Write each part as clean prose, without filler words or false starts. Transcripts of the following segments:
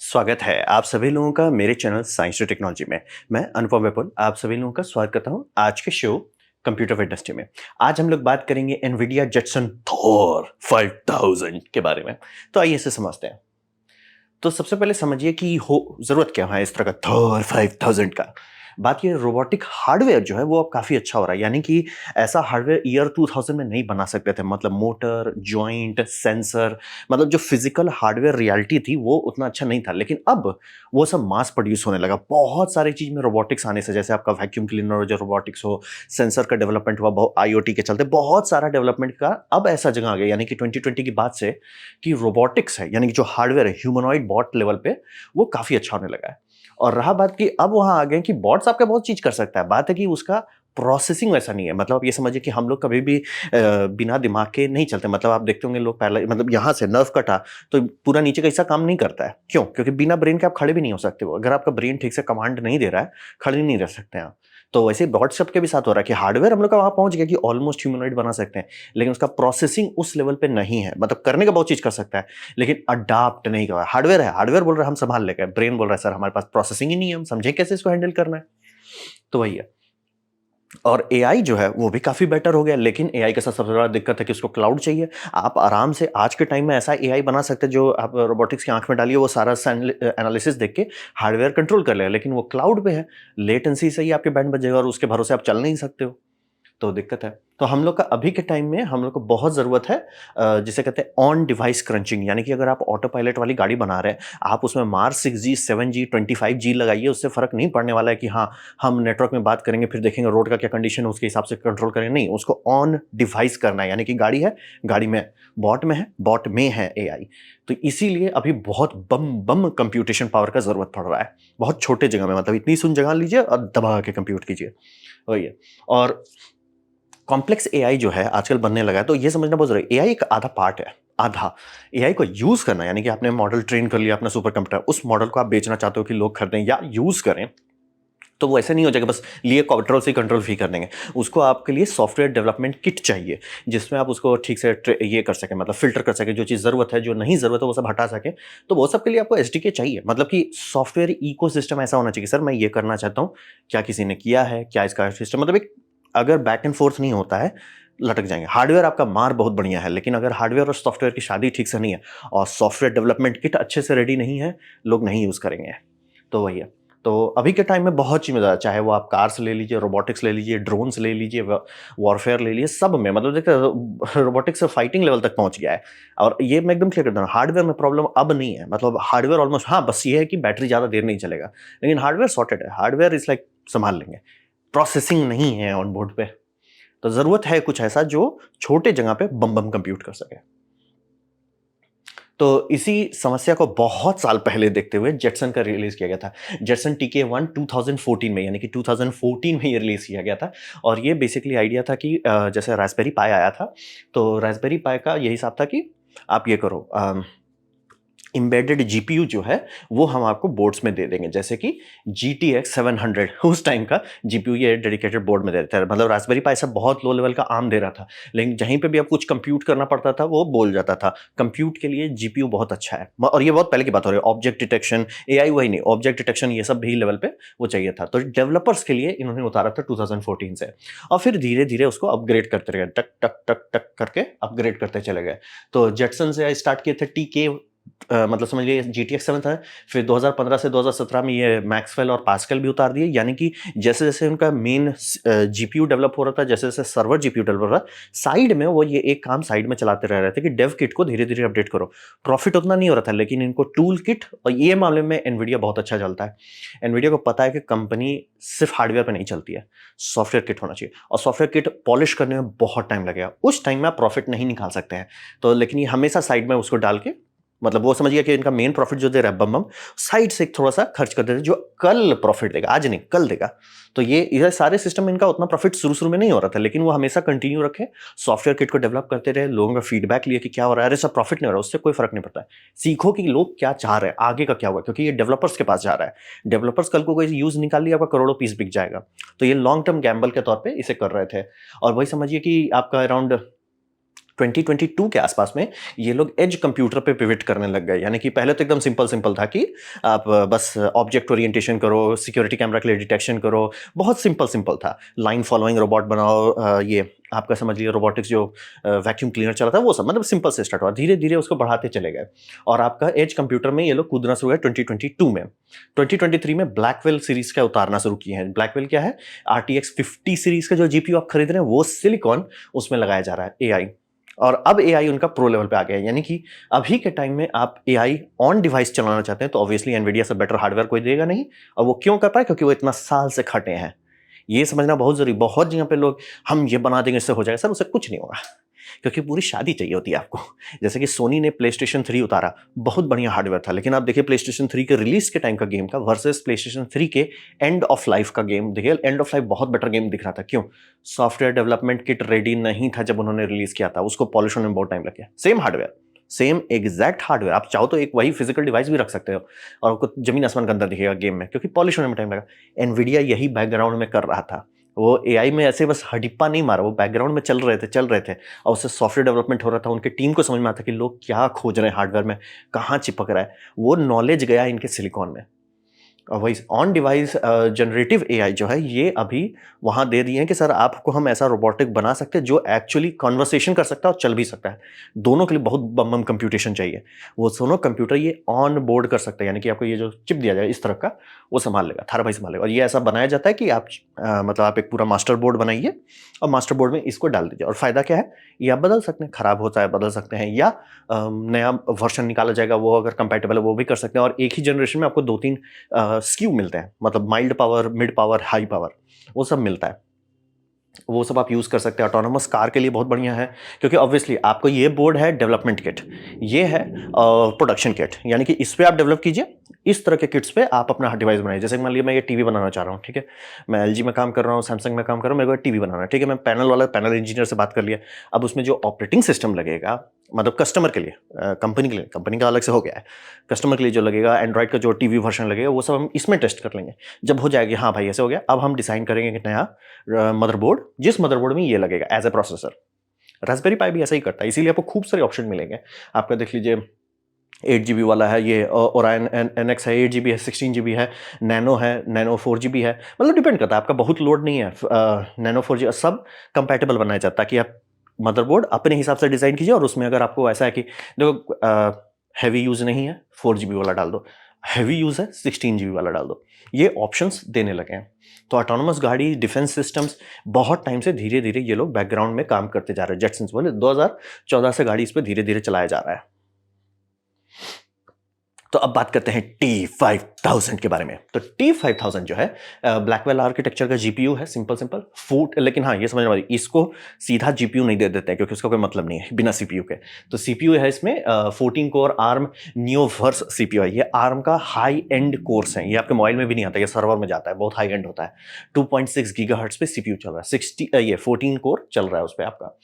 स्वागत है आप सभी लोगों का मेरे चैनल साइंस टू टेक्नोलॉजी में। मैं अनुपम विपुल आप सभी लोगों का स्वागत करता हूं आज के शो कंप्यूटर इंडस्ट्री में। आज हम लोग बात करेंगे एनवीडिया जेटसन थोर 5000 के बारे में। तो आइए इसे समझते हैं। तो सबसे पहले समझिए कि हो जरूरत क्या है इस तरह का थोर 5000 का। बात ये रोबोटिक हार्डवेयर जो है वो अब काफ़ी अच्छा हो रहा है, यानी कि ऐसा हार्डवेयर ईयर 2000 में नहीं बना सकते थे। मतलब मोटर, जॉइंट, सेंसर, मतलब जो फिजिकल हार्डवेयर रियलिटी थी वो उतना अच्छा नहीं था। लेकिन अब वो सब मास प्रोड्यूस होने लगा। बहुत सारी चीज़ में रोबोटिक्स आने से, जैसे आपका वैक्यूम क्लीनर हो जो रोबोटिक्स हो, सेंसर का डेवलपमेंट हुआ आईओटी के चलते, बहुत सारा डेवलपमेंट का अब ऐसा जगह आ गया, यानी कि 2020 की बात से कि रोबोटिक्स है, यानी कि जो हार्डवेयर है ह्यूमनॉइड बॉट लेवल पे, वो काफ़ी अच्छा होने लगा है। और रहा बात कि अब वहां आ गए कि बॉट्स आपका बहुत चीज कर सकता है। बात है कि उसका प्रोसेसिंग वैसा नहीं है। मतलब आप ये समझिए कि हम लोग कभी भी बिना दिमाग के नहीं चलते। मतलब आप देखते होंगे लोग पहले, मतलब यहाँ से नर्व कटा तो पूरा नीचे का हिस्सा काम नहीं करता है। क्यों? क्योंकि बिना ब्रेन के आप खड़े भी नहीं हो सकते हो। अगर आपका ब्रेन ठीक से कमांड नहीं दे रहा है, खड़े नहीं रह सकते हैं आप। तो वैसे बॉट सब के भी साथ हो रहा है कि हार्डवेयर हम लोग का वहां पहुंच गया कि ऑलमोस्ट ह्यूमनॉइड बना सकते हैं, लेकिन उसका प्रोसेसिंग उस लेवल पे नहीं है। मतलब करने का बहुत चीज कर सकता है, लेकिन अडाप्ट नहीं कर रहा है। हार्डवेयर है, हार्डवेयर बोल रहा है हम संभाल लेंगे, ब्रेन बोल रहा है सर हमारे पास प्रोसेसिंग ही नहीं है, हम समझे कैसे इसको हैंडल करना है। तो वही है। और एआई जो है वो भी काफी बेटर हो गया, लेकिन एआई के साथ सबसे बड़ा दिक्कत है कि उसको क्लाउड चाहिए। आप आराम से आज के टाइम में ऐसा एआई बना सकते हैं जो आप रोबोटिक्स की आंख में डालिए, वो सारा एनालिसिस देख के हार्डवेयर कंट्रोल कर लेगा, लेकिन वो क्लाउड पे है। लेटेंसी से ही आपके बैंड बजेगा और उसके भरोसे आप चल नहीं सकते हो। तो दिक्कत है। तो हम लोग का अभी के टाइम में हम लोग को बहुत ज़रूरत है जिसे कहते हैं ऑन डिवाइस क्रंचिंग। यानी कि अगर आप ऑटो पायलट वाली गाड़ी बना रहे हैं, आप उसमें मार्स 6G 7G 25G लगाइए, उससे फ़र्क नहीं पड़ने वाला है कि हाँ, हम नेटवर्क में बात करेंगे फिर देखेंगे रोड का क्या कंडीशन है उसके हिसाब से कंट्रोल करेंगे। नहीं, उसको ऑन डिवाइस करना है। यानी कि गाड़ी है, गाड़ी में बॉट में है, बॉट में है एआई। तो इसीलिए अभी बहुत बम बम कंप्यूटेशन पावर का ज़रूरत पड़ रहा है। बहुत छोटे जगह में, मतलब इतनी सुन जगह लीजिए और दबा के कंप्यूट कीजिए। वही है। और कॉम्प्लेक्स एआई जो है आजकल बनने लगा है, तो ये समझना बहुत जरूरी है। एआई एक आधा पार्ट है, आधा। एआई को यूज करना, यानी कि आपने मॉडल ट्रेन कर लिया अपना सुपर कंप्यूटर, उस मॉडल को आप बेचना चाहते हो कि लोग खरीदें या यूज करें, तो वो ऐसे नहीं हो जाएगा बस लिए कंट्रोल से कंट्रोल फ्री कर देंगे। उसको आपके लिए सॉफ्टवेयर डेवलपमेंट किट चाहिए, जिसमें आप उसको ठीक से ये कर सकें, मतलब फिल्टर कर सकें, जो चीज़ ज़रूरत है जो नहीं ज़रूरत है वो सब हटा सकें। तो वो सब के लिए आपको एसडीके चाहिए। मतलब कि सॉफ्टवेयर इकोसिस्टम ऐसा होना चाहिए कि सर मैं ये करना चाहता हूँ, क्या किसी ने किया है, क्या इसका सिस्टम, मतलब एक अगर बैक एंड फोर्थ नहीं होता है, लटक जाएंगे। हार्डवेयर आपका मार बहुत बढ़िया है, लेकिन अगर हार्डवेयर और सॉफ्टवेयर की शादी ठीक से नहीं है और सॉफ्टवेयर डेवलपमेंट किट अच्छे से रेडी नहीं है, लोग नहीं यूज़ करेंगे। तो वही है। तो अभी के टाइम में बहुत चीज़ में, चाहे वो आप कार्स ले लीजिए, रोबोटिक्स ले लीजिए, ड्रोन्स ले लीजिए, वॉरफेयर ले लीजिए, सब में मतलब देखिए रोबोटिक्स से फाइटिंग लेवल तक पहुंच गया है। और ये मैं एकदम क्लियर कर दूं, हार्डवेयर में प्रॉब्लम अब नहीं है। मतलब हार्डवेयर ऑलमोस्ट, हाँ बस ये है कि बैटरी ज़्यादा देर नहीं चलेगा, लेकिन हार्डवेयर सॉर्टेड है। हार्डवेयर इज लाइक संभाल लेंगे। प्रोसेसिंग नहीं है ऑन बोर्ड पे। तो जरूरत है कुछ ऐसा जो छोटे जगह पे बम बम कंप्यूट कर सके। तो इसी समस्या को बहुत साल पहले देखते हुए जेटसन का रिलीज किया गया था। जेटसन TK1 2014 में, यानी कि 2014 में ये रिलीज किया गया था। और ये बेसिकली आइडिया था कि जैसे रास्पबेरी पाई आया था, तो रास्पबेरी पाई का यही हिसाब था कि आप ये करो, एम्बेडेड जीपीयू जो है वो हम आपको बोर्ड्स में दे देंगे, जैसे कि GTX 700 उस टाइम का जीपीयू ये डेडिकेटेड बोर्ड में दे देता है। मतलब रास्पबेरी पाई सब बहुत लो लेवल का आम दे रहा था, लेकिन जहीं पे भी आप कुछ कंप्यूट करना पड़ता था वो बोल जाता था कंप्यूट के लिए जीपीयू बहुत अच्छा है। और ये बहुत पहले की बात हो रही है। ऑब्जेक्ट डिटेक्शन, एआई वही नहीं, ऑब्जेक्ट डिटेक्शन ये सब भी लेवल पे वो चाहिए था। तो डेवलपर्स के लिए इन्होंने उतारा था 2014 से, और फिर धीरे धीरे उसको अपग्रेड करते रहे, टक टक टक टक करके अपग्रेड करते चले गए। तो जेटसन से स्टार्ट किए थे TK, मतलब समझ लीजिए GTX 7 था। फिर 2015 से 2017 में ये मैक्सवेल और पास्कल भी उतार दिए। यानी कि जैसे जैसे उनका मेन जीपीयू डेवलप हो रहा था, जैसे जैसे सर्वर जीपीयू डेवलप हो रहा था, साइड में वो ये एक काम साइड में चलाते रह रहे थे कि डेव किट को धीरे धीरे अपडेट करो। प्रॉफिट उतना नहीं हो रहा था, लेकिन इनको टूल किट, और ये मामले में एनवीडिया बहुत अच्छा चलता है। एनवीडिया को पता है कि कंपनी सिर्फ हार्डवेयर पर नहीं चलती है, सॉफ्टवेयर किट होना चाहिए, और सॉफ्टवेयर किट पॉलिश करने में बहुत टाइम लगेगा। उस टाइम में आप प्रॉफिट नहीं निकाल सकते हैं। तो लेकिन ये हमेशा साइड में उसको डाल के, मतलब वो समझिए कि इनका मेन प्रॉफिट जो दे रहा है बम बम, साइड से थोड़ा सा खर्च कर देते हैं जो कल प्रॉफिट देगा, आज नहीं कल देगा। तो ये सारे सिस्टम में इनका उतना प्रॉफिट शुरू में नहीं हो रहा था, लेकिन वो हमेशा कंटिन्यू रखे, सॉफ्टवेयर किट को डेवलप करते रहे, लोगों का फीडबैक लिए कि क्या हो रहा है। अरे सब प्रॉफिट नहीं हो रहा, उससे कोई फर्क नहीं पड़ता है। सीखो कि लोग क्या चाह रहे हैं, आगे का क्या हुआ, क्योंकि ये डेवलपर्स के पास जा रहा है। डेवलपर्स कल को कोई यूज निकाल लिया, आपका करोड़ों पीस बिक जाएगा। तो ये लॉन्ग टर्म गैम्बल के तौर पर इसे कर रहे थे। और वही समझिए कि आपका अराउंड 2022 के आसपास में ये लोग एज कंप्यूटर पे पिवट करने लग गए। यानी कि पहले तो एकदम सिंपल सिंपल था कि आप बस ऑब्जेक्ट ओरिएंटेशन करो, सिक्योरिटी कैमरा के लिए डिटेक्शन करो, बहुत सिंपल सिंपल था। लाइन फॉलोइंग रोबोट बनाओ, ये आपका समझ लिया रोबोटिक्स जो वैक्यूम क्लीनर चला था वो सब, मतलब सिंपल से स्टार्ट हुआ, धीरे धीरे उसको बढ़ाते चले गए और आपका एज कंप्यूटर में ये लोग कूदना शुरू हुआ 2022 में। 2023 में ब्लैकवेल सीरीज का उतारना शुरू किए हैं। ब्लैकवेल क्या है? RTX 50 सीरीज का जो जीपीयू आप खरीद रहे हैं वो सिलिकॉन उसमें लगाया जा रहा है, एआई। और अब एआई उनका प्रो लेवल पे आ गया है। यानी कि अभी के टाइम में आप एआई ऑन डिवाइस चलाना चाहते हैं तो ऑब्वियसली एनवीडिया से बेटर हार्डवेयर कोई देगा नहीं। और वो क्यों कर पाए? क्योंकि वो इतना साल से खटे हैं। ये समझना बहुत जरूरी। बहुत जगह पे लोग हम ये बना देंगे इससे हो जाएगा, सर उससे कुछ नहीं होगा, क्योंकि पूरी शादी चाहिए होती है आपको। जैसे कि सोनी ने प्लेस्टेशन 3 उतारा, बहुत बढ़िया हार्डवेयर था, लेकिन आप देखिए प्लेस्टेशन 3 के रिलीज के टाइम का गेम का वर्सेस प्लेस्टेशन 3 के एंड ऑफ लाइफ का गेम, देखिए एंड ऑफ लाइफ बहुत बेटर गेम दिख रहा था। क्यों? सॉफ्टवेयर डेवलपमेंट किट रेडी नहीं था जब उन्होंने रिलीज किया था, उसको पॉलिश होने में बहुत टाइम लग गया। Same hardware, same exact hardware, आप चाहो तो एक वही फिजिकल डिवाइस भी रख सकते हो और आपको जमीन आसमान का अंदर दिखेगा गेम में, क्योंकि पॉलिश होने में टाइम लगा। एनवीडिया यही बैकग्राउंड में कर रहा था। वो एआई में ऐसे बस हडिप्पा नहीं मारा, वो बैकग्राउंड में चल रहे थे और उससे सॉफ्टवेयर डेवलपमेंट हो रहा था। उनके टीम को समझ में आता कि लोग क्या खोज रहे हैं हार्डवेयर में, कहाँ चिपक रहा है। वो नॉलेज गया इनके सिलिकॉन में। और वही ऑन डिवाइस जनरेटिव एआई जो है ये अभी वहाँ दे दिए हैं कि सर आपको हम ऐसा रोबोटिक बना सकते हैं जो एक्चुअली कॉन्वर्सेशन कर सकता है और चल भी सकता है। दोनों के लिए बहुत बम कंप्यूटेशन चाहिए। वो दोनों कंप्यूटर ये ऑन बोर्ड कर सकते हैं, यानी कि आपको ये जो चिप दिया जाए इस तरह का वो संभाल लेगा, थारा भाई संभाल लेगा। और ये ऐसा बनाया जाता है कि आप मतलब आप एक पूरा मास्टर बोर्ड बनाइए और मास्टर बोर्ड में इसको डाल दीजिए। और फायदा क्या है? ये आप बदल सकते हैं, खराब होता है बदल सकते हैं, या नया वर्जन निकाला जाएगा, वो अगर कंपैटिबल है वो भी कर सकते हैं। और एक ही जनरेशन में आपको 2-3 स्क्यू मिलते हैं, मतलब mild power, mid power, high power, वो सब मिलता है। वो सब आप यूज़ कर सकते हैं। ऑटोनोमस कार के लिए बहुत बढ़िया है, क्योंकि ऑब्वियसली आपको ये बोर्ड है डेवलपमेंट किट, ये है प्रोडक्शन किट, यानी कि इस पे आप डेवलप कीजिए। इस तरह के किट्स पे आप अपना डिवाइस बनाइए। जैसे मान लीजिए मैं ये टीवी बनाना चाह रहा हूँ, ठीक है, मैं एलजी में काम कर रहा हूँ, सैमसंग में काम कर रहा हूँ, मेरे को टीवी बनाना है, ठीक है, मैं पैनल इंजीनियर से बात कर लिया। अब उसमें जो ऑपरेटिंग सिस्टम लगेगा, मतलब कस्टमर के लिए, कंपनी के लिए, कंपनी का अलग से हो गया है, कस्टमर के लिए जो लगेगा, एंड्रॉइड का जो टीवी वर्जन लगेगा, वो सब हम इसमें टेस्ट कर लेंगे। जब हो जाएगा हाँ भाई ऐसे हो गया, अब हम डिसाइन करेंगे कि नया मदरबोर्ड, जिस मदरबोर्ड में ये लगेगा एज ए प्रोसेसर। रास्पबेरी पाई भी ऐसा ही करता है, इसीलिए आपको खूब सारे ऑप्शन मिलेंगे। आपका देख लीजिए 8 GB वाला है, ये ओरायन NX है, 8 GB है, 16 GB है, नैनो है, नैनो 4 GB है, मतलब डिपेंड करता है, आपका बहुत लोड नहीं है। नैनो 4 GB सब कंपैटिबल बनाया जाता है कि आप मदरबोर्ड अपने हिसाब से डिज़ाइन कीजिए। और उसमें अगर आपको ऐसा है कि देखो हैवी यूज़ नहीं है 4 GB वाला डाल दो, हैवी यूज़ है 16 GB वाला डाल दो, ये ऑप्शंस देने लगे हैं। तो ऑटोनोमस गाड़ी, डिफेंस सिस्टम्स, बहुत टाइम से धीरे धीरे ये लोग बैकग्राउंड में काम करते जा रहे हैं। जेटसन्स बोले 2014 से गाड़ी इस पर धीरे धीरे चलाया जा रहा है। तो अब बात करते हैं T5000 के बारे में। तो T5000 जो है ब्लैकवेल आर्किटेक्चर का जीपीयू है, सिंपल सिंपल फूट, लेकिन हाँ ये समझने वाली, इसको सीधा जीपीयू नहीं दे देते हैं क्योंकि उसका कोई मतलब नहीं है बिना सीपीयू के। तो सीपीयू है इसमें 14 कोर आर्म नियोवर्स सीपीयू है। ये आर्म का हाई एंड कोर्स है, ये आपके मोबाइल में भी नहीं आता, ये सर्वर में जाता है, बहुत हाई एंड होता है। 2.6 गीगाहर्ट्ज पे सीपीयू चल रहा है, ये 14 कोर चल रहा है उस पर आपका।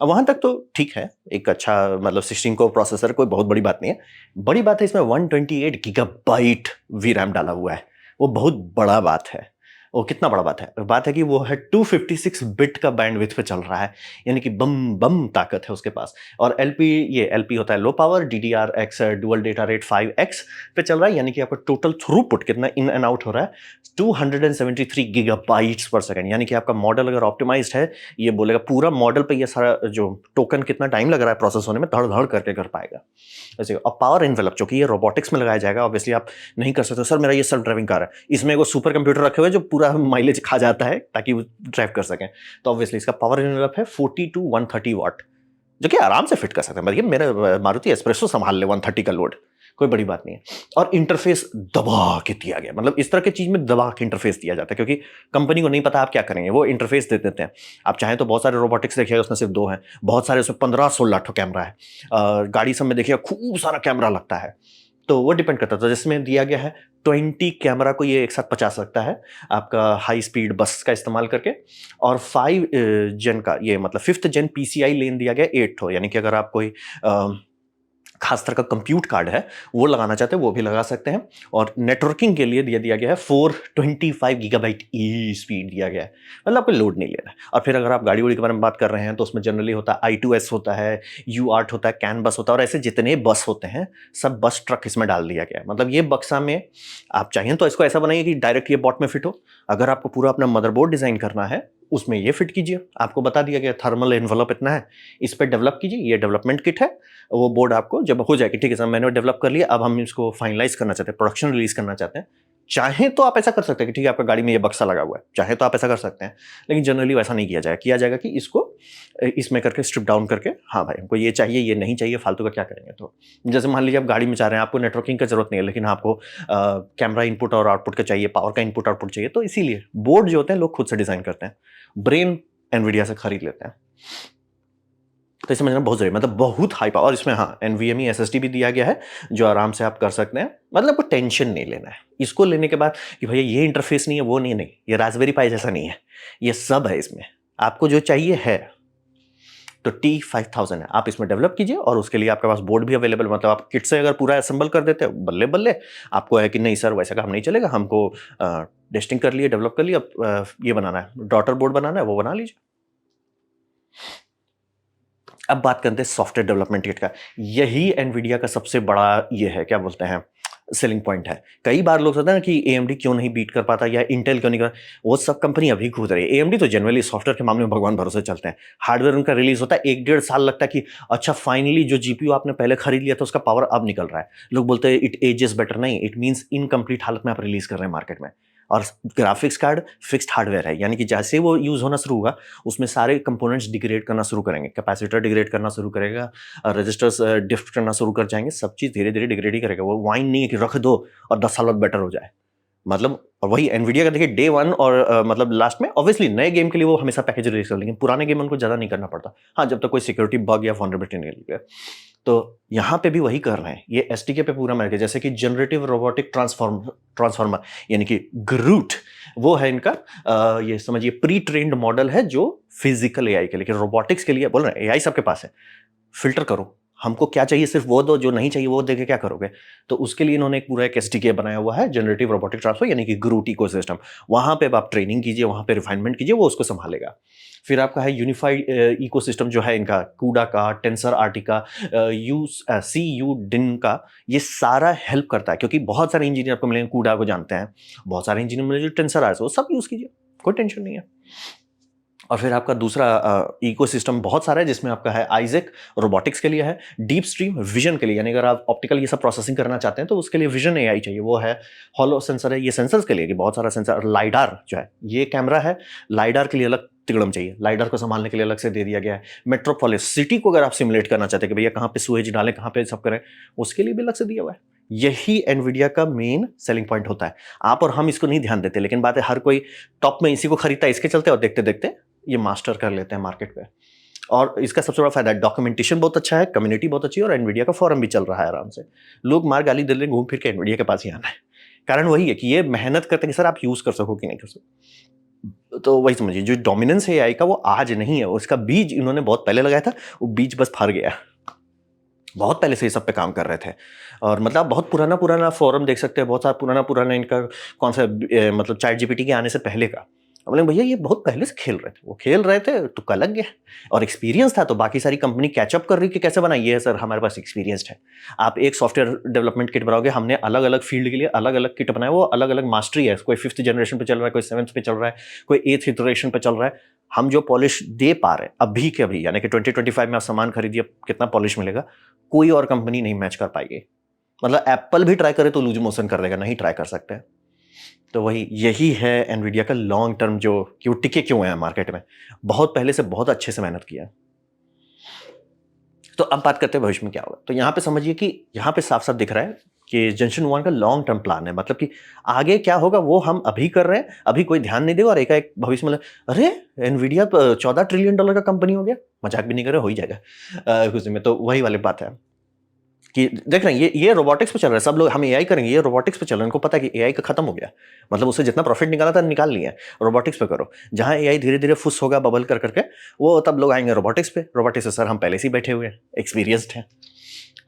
अब वहां तक तो ठीक है, एक अच्छा मतलब 16 कोर प्रोसेसर, कोई बहुत बड़ी बात नहीं है। बड़ी बात है इसमें 128 गीगाबाइट वीरैम डाला हुआ है, वो बहुत बड़ा बात है। वो कितना बड़ा बात है कि वो है 256 बिट का बैंडविड्थ पे चल रहा है, यानी कि बम बम ताकत है उसके पास। और एलपी होता है low power, DDR-X dual data rate 5x पे चल रहा है, यानी कि आपका टोटल थ्रूपुट कितना इन एंड आउट हो रहा है 273 गीगाबाइट्स पर सेकंड। यानी कि आपका मॉडल अगर ऑप्टिमाइज्ड है, ये बोलेगा पूरा मॉडल पे ये सारा जो टोकन कितना टाइम लग रहा है प्रोसेस होने में, धड़ धड़ करके कर पाएगा ऐसे। और पावर एनवेलप जो कि ये रोबोटिक्स में लगाया जाएगा, ऑब्वियसली आप नहीं कर सकते सर मेरा ये सेल्फ ड्राइविंग कार है, इसमें वो सुपर कंप्यूटर रखे हुए जो पूरा माइलेज खा जाता है ताकि वो ड्राइव कर सकें। तो ऑब्वियसली इसका पावर एनवेलप है 40 to 130 वाट, जो कि आराम से फिट कर सकते हैं। मतलब मेरे मारुति एस्प्रेसो संभाल ले 130 का लोड, कोई बड़ी बात नहीं है। और इंटरफेस दबा के दिया गया, मतलब इस तरह की चीज में दबा के इंटरफेस दिया जाता है क्योंकि कंपनी को नहीं पता आप क्या करेंगे, वो इंटरफेस दे देते हैं। आप चाहें तो बहुत सारे रोबोटिक्स देखिएगा, उसमें सिर्फ 2 हैं, बहुत सारे उसमें 15-16 ठो कैमरा है। गाड़ी सब में देखिएगा खूब सारा कैमरा लगता है, तो वो डिपेंड करता था। जिसमें दिया गया है 20 कैमरा को ये एक साथ 50 सकता है आपका हाई स्पीड बस का इस्तेमाल करके। और 5 जेन का ये मतलब 5th जेन PCI लेन दिया गया 8 ठो, यानी कि अगर आप कोई खास तरह का कंप्यूट कार्ड है वो लगाना चाहते हैं वो भी लगा सकते हैं। और नेटवर्किंग के लिए दिया गया है 425 गीगाबाइट ई स्पीड दिया गया है, मतलब आपको लोड नहीं लेना है। और फिर अगर आप गाड़ी वाड़ी के बारे में बात कर रहे हैं तो उसमें जनरली होता है i2s होता है, U8 होता है, कैन बस होता है, और ऐसे जितने बस होते हैं सब बस ट्रक इसमें डाल दिया गया है। मतलब ये बक्सा में आप चाहिए तो इसको ऐसा बनाइए कि डायरेक्ट ये बॉट में फिट हो। अगर आपको पूरा अपना मदरबोर्ड डिजाइन करना है उसमें ये फिट कीजिए। आपको बता दिया गया थर्मल एनवलप इतना है, इस पर डेवलप कीजिए, ये डेवलपमेंट किट है। वो बोर्ड आपको जब हो जाएगी, ठीक है सर मैंने डेवलप कर लिया, अब हम इसको फाइनलाइज करना चाहते हैं, प्रोडक्शन रिलीज करना चाहते हैं, चाहे तो आप ऐसा कर सकते हैं कि ठीक है आपका गाड़ी में ये बक्सा लगा हुआ है, चाहे तो आप ऐसा कर सकते हैं, लेकिन जनरली वैसा नहीं किया जाएगा। किया जाएगा कि इसको इसमें करके स्ट्रिप डाउन करके, हाँ भाई हमको ये चाहिए ये नहीं चाहिए, फालतू का क्या करेंगे। तो जैसे मान लीजिए आप गाड़ी में चाह रहे हैं, आपको नेटवर्किंग की जरूरत नहीं है, लेकिन आपको कैमरा इनपुट और आउटपुट का चाहिए, पावर का इनपुट आउटपुट चाहिए, तो इसीलिए बोर्ड जो होते हैं लोग खुद से डिजाइन करते हैं, ब्रेन एनवीडिया से खरीद लेते हैं। तो इसे समझना बहुत जरूरी, मतलब बहुत हाई पावर। और इसमें हाँ NVMe SSD भी दिया गया है जो आराम से आप कर सकते हैं, मतलब आपको टेंशन नहीं लेना है इसको लेने के बाद कि भैया ये इंटरफेस नहीं है वो नहीं, नहीं ये रास्पबेरी पाई जैसा नहीं है, ये सब है इसमें, आपको जो चाहिए है। तो T5000 है, आप इसमें डेवलप कीजिए और उसके लिए आपके पास बोर्ड भी अवेलेबल, मतलब आप किट से अगर पूरा असेंबल कर देते हैं बल्ले बल्ले। आपको है कि नहीं सर वैसा काम नहीं चलेगा, हमको टेस्टिंग कर लिए, डेवलप कर लिया, ये बनाना है, डॉटर बोर्ड बनाना है, वो बना लीजिए। अब बात करते हैं सॉफ्टवेयर डेवलपमेंट किट का। यही एनवीडिया का सबसे बड़ा ये है, क्या बोलते हैं, सेलिंग पॉइंट है। कई बार लोग सोचते हैं कि AMD क्यों नहीं बीट कर पाता या इंटेल क्यों नहीं कर, वो सब कंपनी अभी कूद रही है। AMD तो जनरली सॉफ्टवेयर के मामले में भगवान भरोसे चलते हैं। हार्डवेयर उनका रिलीज होता है 1-1.5 साल लगता है कि अच्छा फाइनली जो GPU आपने पहले खरीद लिया था उसका पावर अब निकल रहा है। लोग बोलते हैं इट एजेस बेटर, नहीं, इट मीन्स इनकम्प्लीट हालत में आप रिलीज कर रहे हैं मार्केट में। और ग्राफिक्स कार्ड फिक्स्ड हार्डवेयर है, यानी कि जैसे वो यूज होना शुरू होगा उसमें सारे कंपोनेंट्स डिग्रेड करना शुरू करेंगे, कैपेसिटर डिग्रेड करना शुरू करेगा, रजिस्टर्स ड्रिफ्ट करना शुरू कर जाएंगे, सब चीज धीरे धीरे डिग्रेड ही करेगा। वो वाइन नहीं है कि रख दो और 10 साल बाद बेटर हो जाए। मतलब और वही एनवीडिया का देखिए डे 1 और मतलब लास्ट में ऑब्वियसली नए गेम के लिए वो हमेशा पैकेज रिलीज कर, लेकिन पुराने गेम उनको ज्यादा नहीं करना पड़ता, हाँ जब तक कोई सिक्योरिटी बग या वल्नरेबिलिटी नहीं निकले। तो यहाँ पे भी वही कर रहे हैं, ये SDK पे पूरा मिल गया। जैसे कि जनरेटिव रोबोटिक ट्रांसफॉर्मर यानी कि ग्रूट, वो है इनका ये समझिए प्री ट्रेन्ड मॉडल है जो फिजिकल AI के लिए, रोबोटिक्स के लिए बोल रहे हैं। AI सबके पास है, फिल्टर करो, हमको क्या चाहिए सिर्फ वो दो, जो नहीं चाहिए वो देके क्या करोगे। तो उसके लिए इन्होंने एक पूरा एक SDK बनाया हुआ है, जनरेटिव रोबोटिक ट्रांसफर यानी कि ग्रूट इकोसिस्टम। वहां पे आप ट्रेनिंग कीजिए, वहां पे रिफाइनमेंट कीजिए, वो उसको संभालेगा। फिर आपका है यूनिफाइड इकोसिस्टम जो है इनका, कूडा का, टेंसर आर्टी का, CUDIN का, ये सारा हेल्प करता है। क्योंकि बहुत सारे इंजीनियर आपको मिलेंगे कूडा को जानते हैं, बहुत सारे इंजीनियर मिले जो टेंसर आर्ट, वो सब यूज कीजिए, कोई टेंशन नहीं है। और फिर आपका दूसरा इकोसिस्टम बहुत सारा है जिसमें आपका है आइजैक, रोबोटिक्स के लिए है, डीप स्ट्रीम विजन के लिए, यानी अगर आप ऑप्टिकल ये सब प्रोसेसिंग करना चाहते हैं तो उसके लिए विजन AI चाहिए, वो है। हॉलो सेंसर है, ये सेंसर्स के लिए कि बहुत सारा सेंसर। लाइडार जो है, ये कैमरा है, लाइडार के लिए अलग तिगड़म चाहिए, लाइडार को संभालने के लिए अलग से दे दिया गया है। मेट्रोपोलिस सिटी को अगर आप सिमुलेट करना चाहते हैं कि भैया कहाँ पे सुएज डालें, कहाँ पे सब करें, उसके लिए भी अलग से दिया हुआ है। यही एनवीडिया का मेन सेलिंग पॉइंट होता है। आप और हम इसको नहीं ध्यान देते, लेकिन बात है हर कोई टॉप में इसी को खरीदता है, इसके चलते, और देखते देखते ये मास्टर कर लेते हैं मार्केट पे। और इसका सबसे बड़ा फायदा है डॉक्यूमेंटेशन बहुत अच्छा है, कम्युनिटी बहुत अच्छी है, और एनवीडिया का फॉरम भी चल रहा है आराम से। लोग मार गाली दे रहे, घूम फिर के एनवीडिया के पास ही आना है। कारण वही है कि ये मेहनत करते हैं कि सर आप यूज कर सको कि नहीं कर सको। तो वही समझिए, जो डोमिनेंस है AI का वो आज नहीं है, उसका बीज इन्होंने बहुत पहले लगाया था, वो बीज बस फर गया। बहुत पहले से ये सब पे काम कर रहे थे। और मतलब बहुत पुराना फोरम देख सकते हैं, बहुत सारा पुराना इनका कौन सा मतलब ChatGPT के आने से पहले का। बोले भैया ये बहुत पहले से खेल रहे थे, वो खेल रहे थे तो कल लग गया, और एक्सपीरियंस था, तो बाकी सारी कंपनी कैचअप कर रही कि कैसे बनाइए है सर, हमारे पास एक्सपीरियंस्ड है। आप एक सॉफ्टवेयर डेवलपमेंट किट बनाओगे, हमने अलग अलग फील्ड के लिए अलग अलग किट बनाया, वो अलग अलग मास्टरी है, कोई 5th जनरेशन पे चल रहा है, कोई 7th पे चल रहा है, कोई 8th इटरेशन पे चल रहा है। हम जो पॉलिश दे पा रहे हैं अभी के अभी, यानी कि 2025 में आप सामान खरीदिए, कितना पॉलिश मिलेगा, कोई और कंपनी नहीं मैच कर पाएगी। मतलब एप्पल भी ट्राई करे तो लूज मोशन कर देगा, नहीं ट्राई कर सकते। तो वही यही है एनवीडिया का लॉन्ग टर्म, जो कि वो टिके क्यों है मार्केट में, बहुत पहले से बहुत अच्छे से मेहनत किया है। तो अब बात करते हैं भविष्य में क्या होगा। तो यहाँ पे समझिए कि यहाँ पे साफ साफ दिख रहा है कि जनरेशन 1 का लॉन्ग टर्म प्लान है, मतलब कि आगे क्या होगा वो हम अभी कर रहे हैं, अभी कोई ध्यान नहीं देगा, और एकाएक भविष्य में अरे एनवीडिया $14 ट्रिलियन का कंपनी हो गया, मजाक भी नहीं कर रहे, हो ही जाएगा कुछ में। तो वही वाली बात है कि देख रहे हैं ये रोबोटिक्स पे चल रहा है, सब लोग हम AI करेंगे, ये रोबोटिक्स पे चल रहा है। इनको पता है कि AI का खत्म हो गया, मतलब उससे जितना प्रॉफिट निकाला था निकाल लिया, रोबोटिक्स पे करो। जहां AI धीरे धीरे फुस होगा बबल कर करके, वो तब लोग आएंगे रोबोटिक्स पे। रोबोटिक्स से सर हम पहले से ही बैठे हुए हैं, एक्सपीरियंस्ड हैं।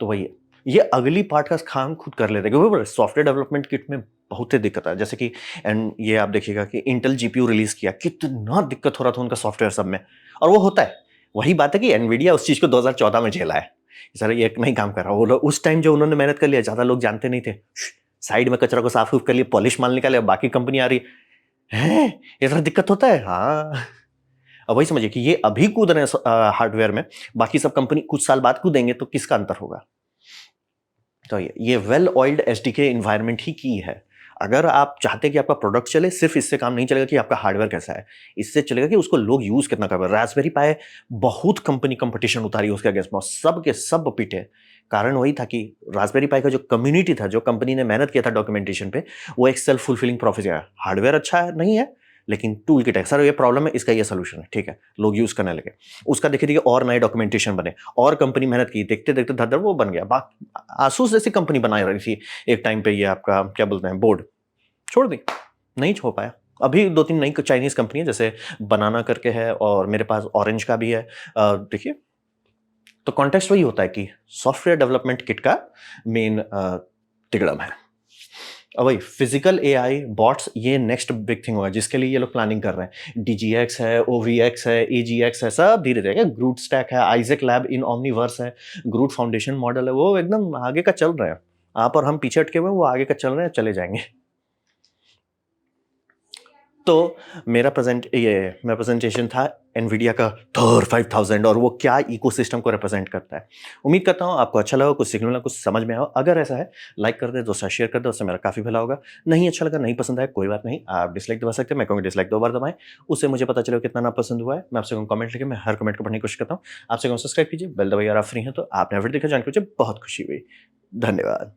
तो वही है। ये अगली पार्ट का काम खुद कर लेते हैं क्योंकि सॉफ्टवेयर डेवलपमेंट किट में बहुत ही दिक्कत है। जैसे कि एंड ये आप देखिएगा कि इंटेल जीपीयू रिलीज किया, कितना दिक्कत हो रहा था उनका सॉफ्टवेयर सब में, और वो होता है। वही बात है कि एनवीडिया उस चीज को 2014 में झेला है, सर ये नहीं काम कर रहा। वो लोग उस टाइम जो उन्होंने मेहनत कर लिया, ज्यादा लोग जानते नहीं थे। साइड में कचरा को साफ कर लिया, पॉलिश माल निकाले, बाकी कंपनी आ रही है। ये तरह दिक्कत होता है। हाँ, अब वही समझिए कि ये अभी कूद रहे हैं हार्डवेयर में, बाकी सब कंपनी कुछ साल बाद कूदेंगे, तो किसका अंतर होगा। तो ये वेल ऑयल्ड एसडीके इन्वायरमेंट ही की है। अगर आप चाहते हैं कि आपका प्रोडक्ट चले, सिर्फ इससे काम नहीं चलेगा कि आपका हार्डवेयर कैसा है, इससे चलेगा कि उसको लोग यूज कितना कर रहे हैं। रास्पबेरी पाई बहुत कंपनी कंपटीशन उतारी उसके अगेंस्ट में, सब के सब पिटे। कारण वही था कि रास्पबेरी पाई का जो कम्युनिटी था, जो कंपनी ने मेहनत किया था डॉक्यूमेंटेशन पे, वो एक सेल्फ फुलफिलिंग प्रोफेसी है। हार्डवेयर अच्छा है नहीं है, लेकिन टूल किट है, सर ये प्रॉब्लम है, इसका ये सोल्यूशन है, ठीक है, लोग यूज करने लगे। उसका देखिए देखिए और नए डॉक्यूमेंटेशन बने, और कंपनी मेहनत की, देखते देखते धर धर वो बन गया। आसूस जैसी कंपनी बना रही थी एक टाइम पे, ये आपका क्या बोलते हैं, बोर्ड, छोड़ दी, नहीं हो पाया। अभी 2-3 नई चाइनीज कंपनी है, जैसे बनाना करके है, और मेरे पास ऑरेंज का भी है। देखिए, तो कॉन्टेक्स्ट वही होता है कि सॉफ्टवेयर डेवलपमेंट किट का मेन तिगड़म है। अब वही फिजिकल एआई बॉट्स, ये नेक्स्ट बिग थिंग होगा जिसके लिए ये लोग प्लानिंग कर रहे हैं। डीजीएक्स है, ओवीएक्स है, एजीएक्स है, सब धीरे धीरे। ग्रूट स्टैक है, आइजैक लैब इन ओमनीवर्स है, ग्रूट फाउंडेशन मॉडल है, वो एकदम आगे का चल रहे हैं। आप और हम पीछे अटके हुए हैं, वो आगे का चल रहे हैं, चले जाएंगे। तो मेरा प्रेजेंटेशन था एनवीडिया का थॉर 5000, और वो क्या इकोसिस्टम को रिप्रेजेंट करता है। उम्मीद करता हूँ आपको अच्छा लगा, कुछ सीखने मिला, कुछ समझ में आया। अगर ऐसा है, लाइक कर दे, दोस्तों शेयर कर दे, उससे मेरा काफ़ी भला होगा। नहीं अच्छा लगा, नहीं पसंद आया, कोई बात नहीं, आप डिसलाइक दबा सकते हैं। मैं कहूँगा डिसलाइक 2 बार दबाएं, उससे मुझे पता चलेगा कितना ना पसंद हुआ है। मैं आपसे कमेंट लेके, मैं हर कमेंट को पढ़ने की कोशिश करता हूँ। आपसे सब्सक्राइब कीजिए, बेल दबाइए, अगर आप फ्री हैं तो। आपने वीडियो देखा, जान के मुझे बहुत खुशी हुई। धन्यवाद।